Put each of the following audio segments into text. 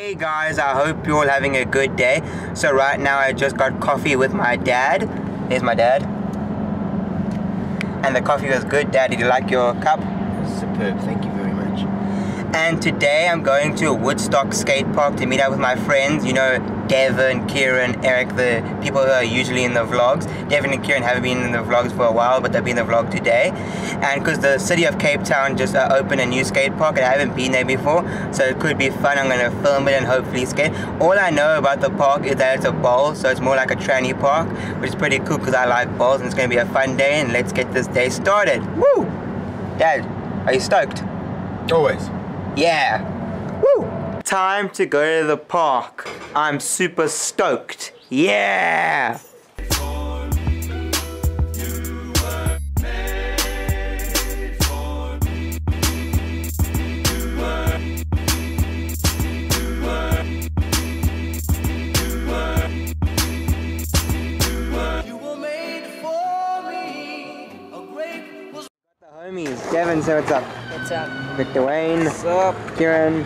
Hey guys, I hope you're all having a good day. So right now I just got coffee with my dad. There's my dad. And the coffee was good. Dad, did you like your cup? Superb, thank you very much. And today I'm going to a Woodstock skate park to meet up with my friends. You know, Devin, Kieran, Eric, the people who are usually in the vlogs. Devin and Kieran haven't been in the vlogs for a while, but they'll be in the vlog today. And because the city of Cape Town just opened a new skate park and I haven't been there before, so it could be fun. I'm going to film it and hopefully skate. All I know about the park is that it's a bowl, so it's more like a tranny park, which is pretty cool because I like bowls and it's going to be a fun day. And let's get this day started. Woo! Dad, are you stoked? Always. Yeah. Woo! Time to go to the park. I'm super stoked. Yeah! Homies, Devin, say what's up. What's up? Victor Wayne. What's up? Kieran.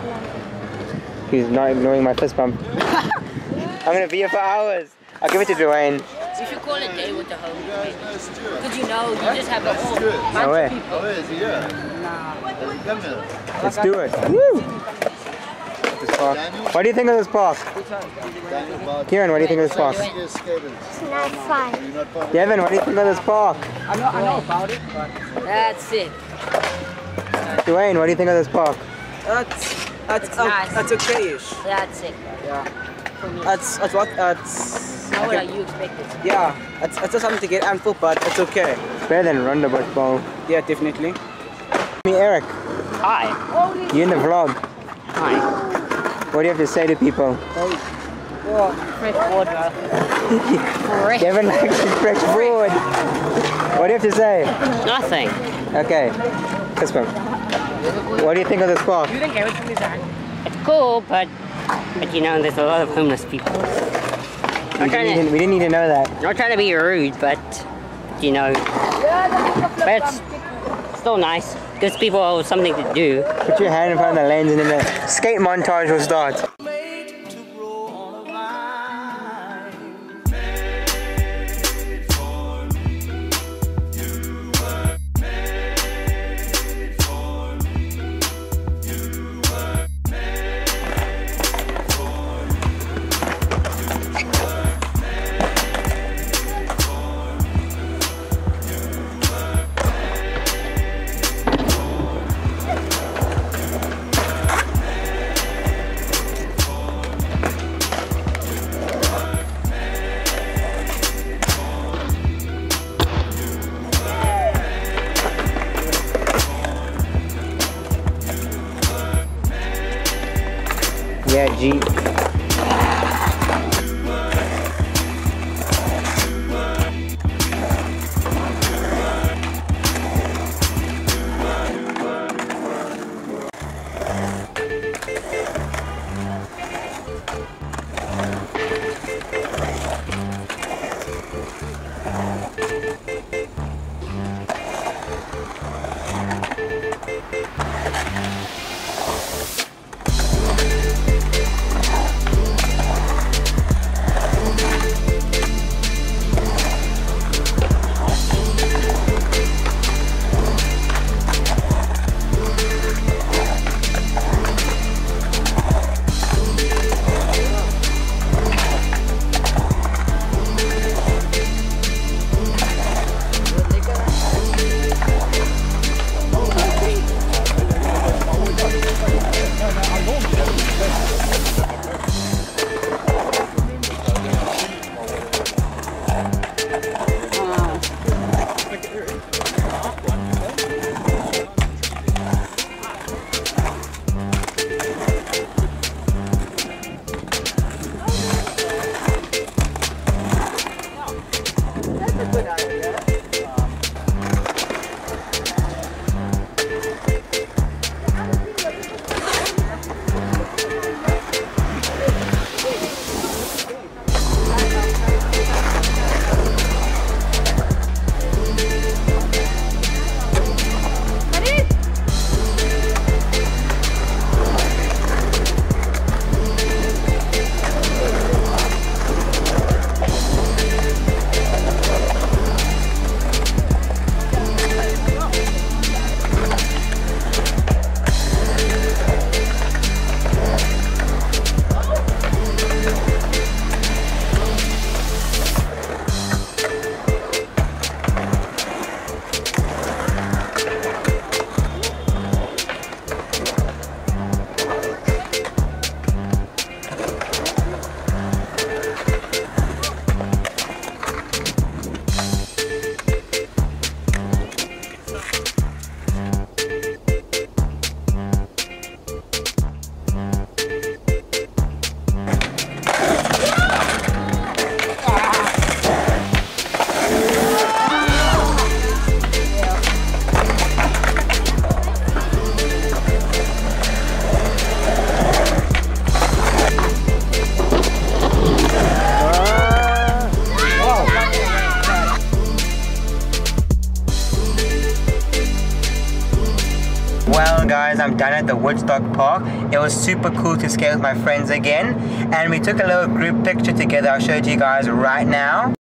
He's not ignoring my fist bump. I'm gonna be here for hours. I'll give it to Dwayne. You should call it day with the homies. Because you know, you just have a whole bunch No way. of people. Nah. Let's do it. Woo! This park. What do you think of this park? Kieran, what do you think of this park? It's not fun. Devin, what do you think of this park? I know about it, but that's it. Dwayne, what do you think of this park? It's nice. That's okay-ish. That's it. Yeah. For me. That's Not what you expected. yeah. It's just something to get amped for, but it's okay. It's better than Roundabout Bowl. Yeah, definitely. Me, Eric. Hi. You in the vlog. Hi. What do you have to say to people? Fresh water. Fresh. Devin likes his fresh food. What do you have to say? Nothing. Okay. This one. What do you think of this park? It's cool, but you know, there's a lot of homeless people. We didn't need to know that. Not trying to be rude, but you know, but it's still nice. Gives people something to do. Put your hand in front of the lens and then the skate montage will start. Yeah, G. done at the Woodstock Park. It was super cool to skate with my friends again, and we took a little group picture together. I'll show it to you guys right now.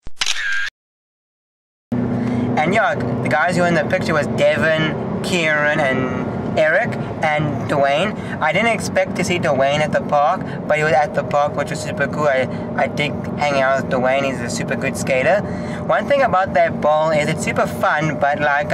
And yeah, the guys who were in the picture was Devin, Kieran, and Eric and Dwayne. I didn't expect to see Dwayne at the park, but he was at the park, which was super cool. I dig hanging out with Dwayne. He's a super good skater. One thing about that bowl is it's super fun, but like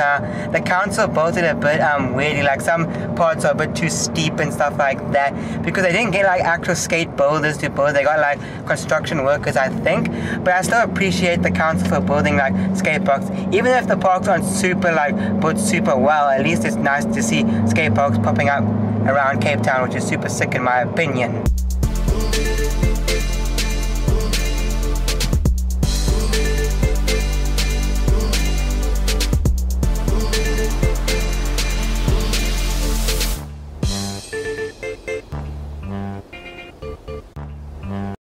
the council built it a bit weirdly. Like some parts are a bit too steep and stuff like that, because they didn't get like actual skate builders to build. They got like construction workers, I think. But I still appreciate the council for building like skate parks. Even if the parks aren't super like built super well, at least it's nice to see skate parks popping up around Cape Town, which is super sick in my opinion.